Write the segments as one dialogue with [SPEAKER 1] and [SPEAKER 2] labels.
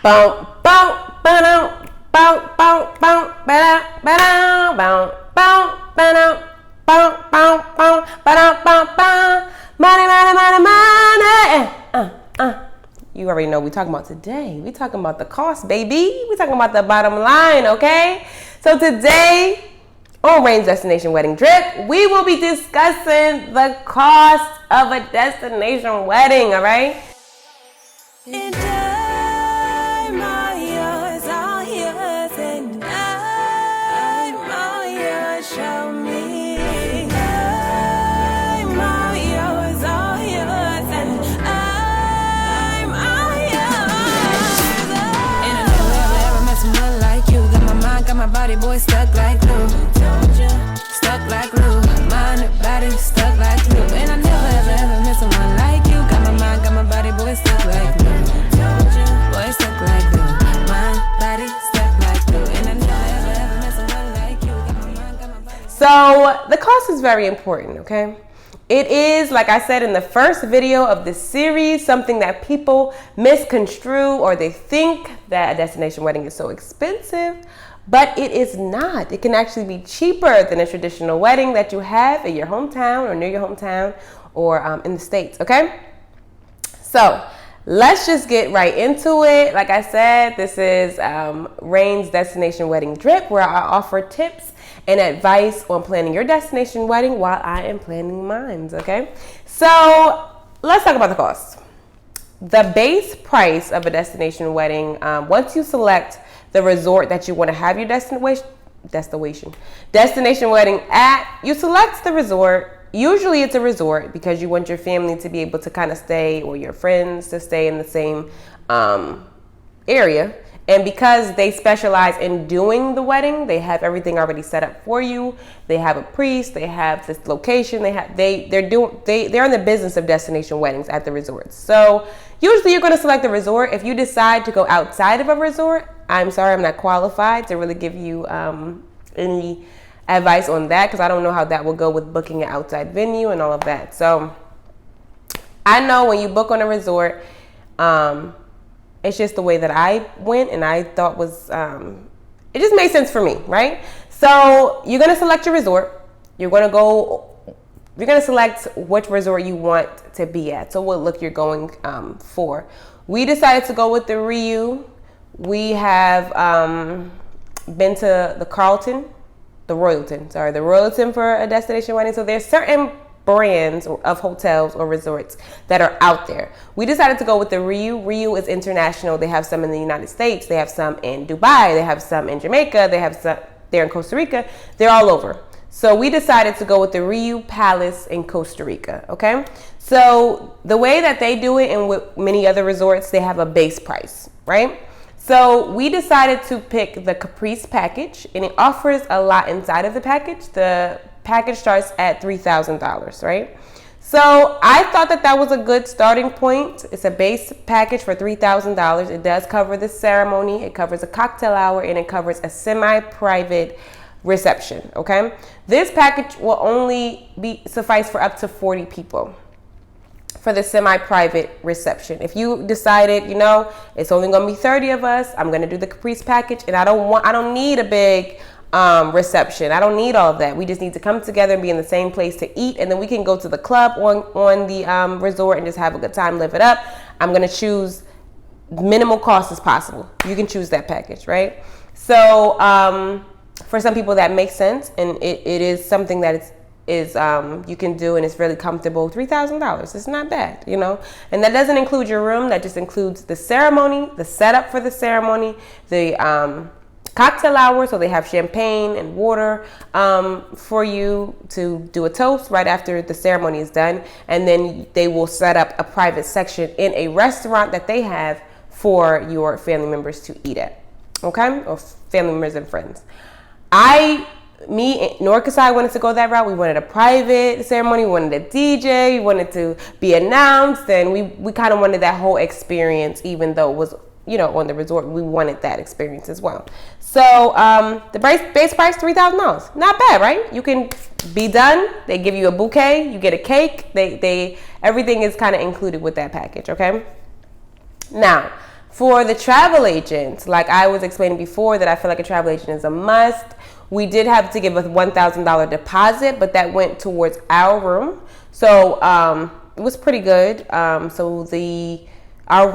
[SPEAKER 1] Boom, boom, boom, boom, boom, boom, boom, boom, boom, boom, boom, boom, boom, boom, boom. Money, money, money, money. You already know what we're talking about today. We're talking about the cost, baby. We're talking about the bottom line, okay? So today, on Rayn's Destination Wedding Drip, we will be discussing the cost of a destination wedding, all right? And I'm all yours, and I'm all yours, show me. I'm all yours, and I'm all yours. And I never ever met someone like you. Got my mind, got my body, boy, stuck like glue. Stuck like glue, mind and body stuck like glue. And I never ever met someone like you. Got my mind, got my body, boy, stuck like glue. Boy, stuck like glue, mind, body stuck like glue. And I never ever met someone like you. Got my mind, got my body. So the cost is very important, okay? It is, like I said in the first video of this series, something that people misconstrue, or they think that a destination wedding is so expensive. But it is not. It can actually be cheaper than a traditional wedding that you have in your hometown or near your hometown or in the States, okay? So let's just get right into it. Like I said, this is Rayn's Destination Wedding Drip, where I offer tips and advice on planning your destination wedding while I am planning mine, okay? So let's talk about the cost. The base price of a destination wedding, once you select the resort that you want to have your destination wedding at, you select the resort. Usually it's a resort because you want your family to be able to kind of stay, or your friends to stay in the same area. And because they specialize in doing the wedding, they have everything already set up for you. They have a priest, they have this location, they're in the business of destination weddings at the resorts. So usually you're going to select a resort. If you decide to go outside of a resort, I'm sorry, I'm not qualified to really give you any advice on that, because I don't know how that will go with booking an outside venue and all of that. So I know when you book on a resort, it's just the way that I went, and I thought was, it just made sense for me, right? So you're going to select your resort. You're going to select which resort you want to be at. So what look you're going for. We decided to go with the Rayn. We have been to the Royalton for a destination wedding. So there's certain brands of hotels or resorts that are out there. We decided to go with the Rayn. Rayn is international. They have some in the United States. They have some in Dubai. They have some in Jamaica. They have some there in Costa Rica. They're all over. So we decided to go with the Rayn Palace in Costa Rica, okay? So the way that they do it, and with many other resorts, they have a base price, right? So we decided to pick the Caprice Package, and it offers a lot inside of the package. The package starts at $3,000, right? So I thought that was a good starting point. It's a base package for $3,000. It does cover the ceremony, it covers a cocktail hour, and it covers a semi-private reception, okay? This package will only suffice for up to 40 people for the semi-private reception. If you decided, it's only gonna be 30 of us, I'm gonna do the Caprice Package, and I don't need a big reception. I don't need all of that. We just need to come together and be in the same place to eat, and then we can go to the club on the resort and just have a good time, live it up. I'm gonna choose minimal cost as possible. You can choose that package, right? So for some people that makes sense, and it is something that you can do, and it's really comfortable. $3,000, it's not bad, and that doesn't include your room. That just includes the ceremony, the setup for the ceremony, the cocktail hour, so they have champagne and water for you to do a toast right after the ceremony is done, and then they will set up a private section in a restaurant that they have for your family members to eat at, okay, or family members and friends. Me and Norcasai wanted to go that route. We wanted a private ceremony, we wanted a DJ, we wanted to be announced, and we kind of wanted that whole experience, even though it was on the resort. We wanted that experience as well. So the base price, $3,000. Not bad, right? You can be done. They give you a bouquet, you get a cake. Everything is kind of included with that package, okay? Now, For the travel agent, like I was explaining before, that I feel like a travel agent is a must. We did have to give a $1,000 deposit, but that went towards our room. So it was pretty good. Our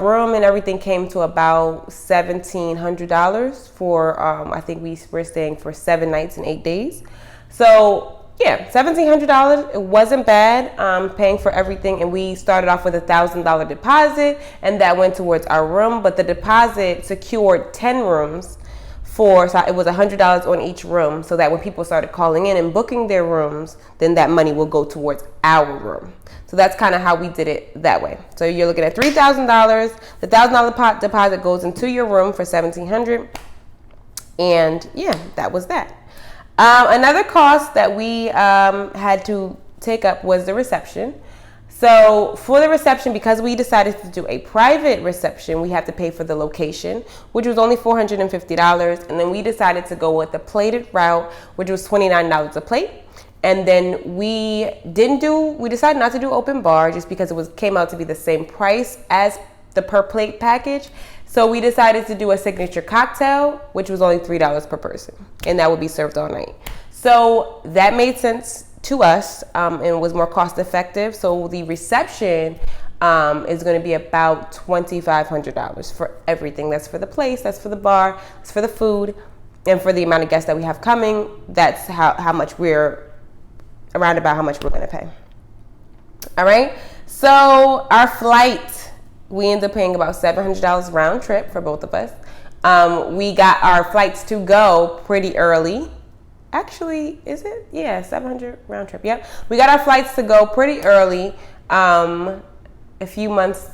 [SPEAKER 1] room and everything came to about $1,700 for, I think we were staying for 7 nights and 8 days. So yeah, $1,700. It wasn't bad, paying for everything. And we started off with a $1,000 deposit, and that went towards our room. But the deposit secured 10 rooms so it was $100 on each room, so that when people started calling in and booking their rooms, then that money will go towards our room. So that's kind of how we did it that way. So you're looking at $3,000. The $1,000 deposit goes into your room for $1,700. And yeah, that was that. Another cost that we had to take up was the reception. So for the reception, because we decided to do a private reception, we had to pay for the location, which was only $450. And then we decided to go with the plated route, which was $29 a plate. And then we decided not to do open bar just because came out to be the same price as the per plate package. So we decided to do a signature cocktail, which was only $3 per person, and that would be served all night. So that made sense to us, and was more cost effective. So the reception is going to be about $2,500 for everything. That's for the place, that's for the bar, that's for the food, and for the amount of guests that we have coming. That's how much we're going to pay. All right. So our flight, we ended up paying about $700 round trip for both of us. We got our flights to go pretty early. Actually, is it? Yeah, $700 round trip. Yep. We got our flights to go pretty early. A few months,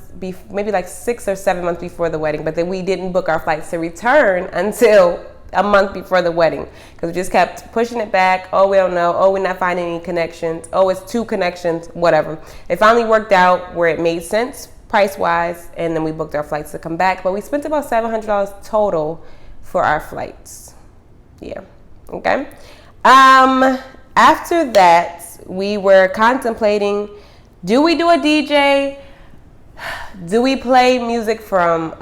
[SPEAKER 1] maybe like 6 or 7 months before the wedding. But then we didn't book our flights to return until a month before the wedding, because we just kept pushing it back. Oh, we don't know. Oh, we're not finding any connections. Oh, it's 2 connections, whatever. It finally worked out where it made sense price-wise, and then we booked our flights to come back. But we spent about $700 total for our flights. Yeah. Okay. After that, we were contemplating, do we do a DJ? Do we play music from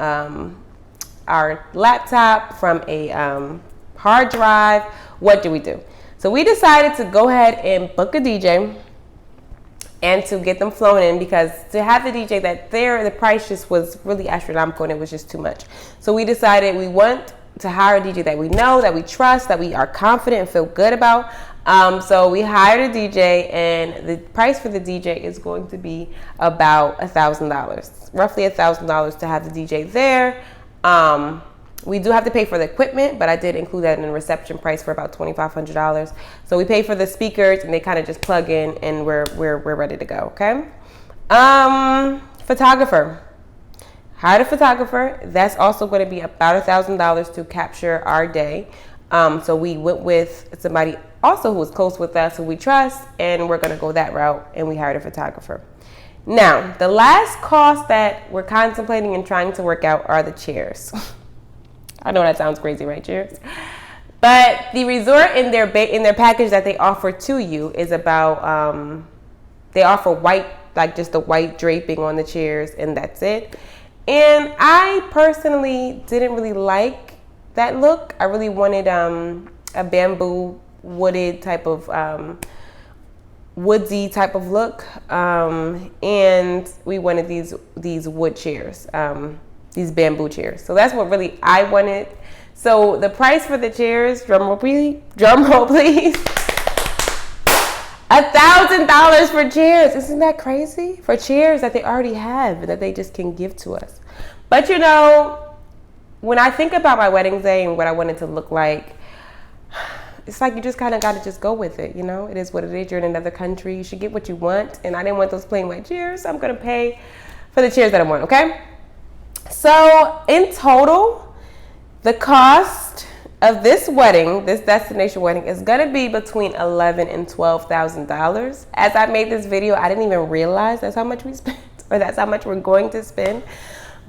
[SPEAKER 1] our laptop, from a hard drive? What do we do? So we decided to go ahead and book a DJ and to get them flown in, because to have the DJ the price just was really astronomical, and it was just too much. So we decided we want to hire a DJ that we know, that we trust, that we are confident and feel good about. So we hired a DJ, and the price for the DJ is going to be about $1,000, roughly $1,000 to have the DJ there. We do have to pay for the equipment, but I did include that in the reception price for about $2,500. So we pay for the speakers, and they kind of just plug in, and we're ready to go. Okay. Photographer. Hired a photographer. That's also going to be about $1,000 to capture our day. So we went with somebody also who was close with us, who we trust, and we're going to go that route, and we hired a photographer. Now, the last cost that we're contemplating and trying to work out are the chairs. I know that sounds crazy, right, chairs? But the resort in their package that they offer to you is about, they offer white, like just the white draping on the chairs, and that's it. And I personally didn't really like that look. I really wanted a bamboo wooded type of woodsy type of look, and we wanted these wood chairs, these bamboo chairs. So that's what really I wanted. So the price for the chairs, drum roll please, $1,000 for chairs. Isn't that crazy? For chairs that they already have, that they just can give to us. But you know, when I think about my wedding day and what I want it to look like, it's like you just kind of got to just go with it, you know? It is what it is. You're in another country. You should get what you want. And I didn't want those plain white chairs, so I'm going to pay for the chairs that I want, okay? So in total, the cost of this wedding, this destination wedding, is going to be between $11,000 and $12,000. As I made this video, I didn't even realize that's how much we spent, or that's how much we're going to spend.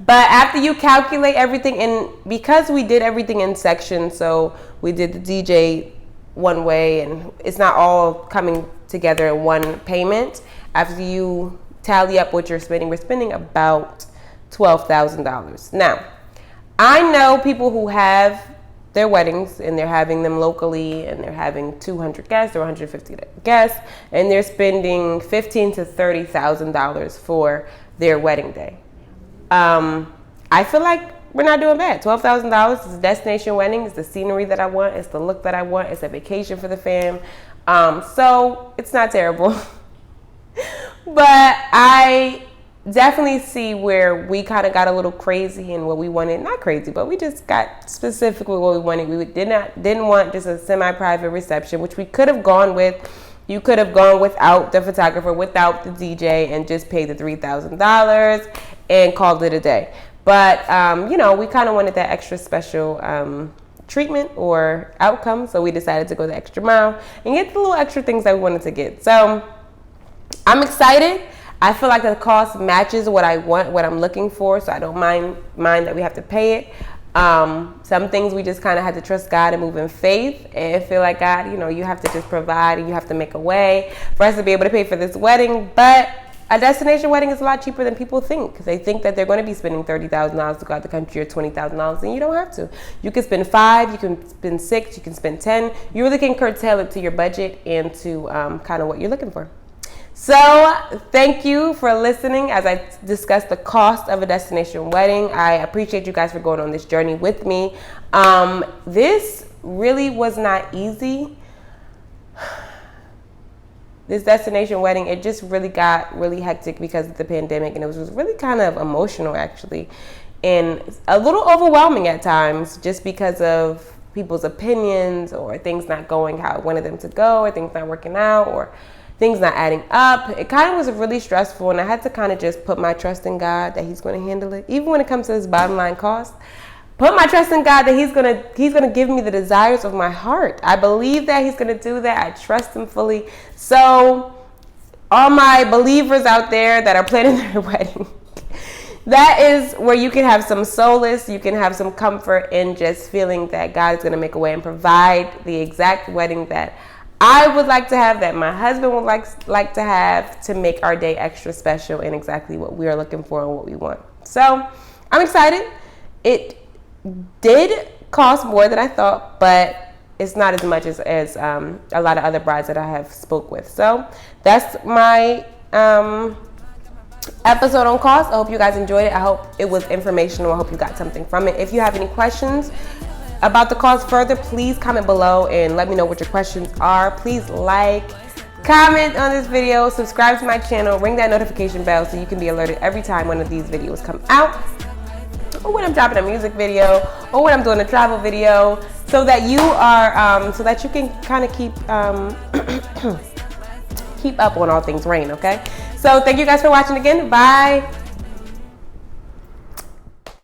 [SPEAKER 1] But after you calculate everything, and because we did everything in sections, so we did the DJ one way, and it's not all coming together in one payment. After you tally up what you're spending, we're spending about $12,000. Now, I know people who have their weddings and they're having them locally and they're having 200 guests or 150 guests and they're spending $15,000 to $30,000 for their wedding day. I feel like we're not doing bad. $12,000 is a destination wedding. It's the scenery that I want. It's the look that I want. It's a vacation for the fam. So it's not terrible. But I definitely see where we kind of got a little crazy in what we wanted. Not crazy, but we just got specific with what we wanted. We didn't want just a semi-private reception, which we could have gone with. You could have gone without the photographer, without the DJ, and just paid the $3,000 and called it a day. But, we kind of wanted that extra special treatment or outcome. So we decided to go the extra mile and get the little extra things that we wanted to get. So I'm excited. I feel like the cost matches what I want, what I'm looking for. So I don't mind that we have to pay it. Some things we just kind of had to trust God and move in faith and feel like God, you have to just provide and you have to make a way for us to be able to pay for this wedding. But a destination wedding is a lot cheaper than people think. They think that they're going to be spending $30,000 to go out the country or $20,000, and you don't have to. You can spend $5,000, you can spend $6,000, you can spend $10,000. You really can curtail it to your budget and to kind of what you're looking for. So thank you for listening as I discussed the cost of a destination wedding. I appreciate you guys for going on this journey with me. This really was not easy. This destination wedding, it just really got really hectic because of the pandemic, and it was really kind of emotional actually, and a little overwhelming at times just because of people's opinions or things not going how I wanted them to go, or things not working out, or things not adding up. It kind of was really stressful, and I had to kind of just put my trust in God that He's going to handle it. Even when it comes to this bottom line cost, put my trust in God that He's gonna give me the desires of my heart. I believe that He's gonna do that. I trust Him fully. So all my believers out there that are planning their wedding, that is where you can have some solace, you can have some comfort in just feeling that God is gonna make a way and provide the exact wedding that I would like to have, that my husband would like to have, to make our day extra special and exactly what we are looking for and what we want. So I'm excited. It did cost more than I thought, but it's not as much as a lot of other brides that I have spoke with. So that's my episode on cost. I hope you guys enjoyed it. I hope it was informational. I hope you got something from it. If you have any questions about the cost further, please comment below and let me know what your questions are. Please comment on this video, subscribe to my channel, ring that notification bell so you can be alerted every time one of these videos come out, or when I'm dropping a music video, or when I'm doing a travel video, so that you can kind of keep up on all things Rayn, okay? So thank you guys for watching again. Bye.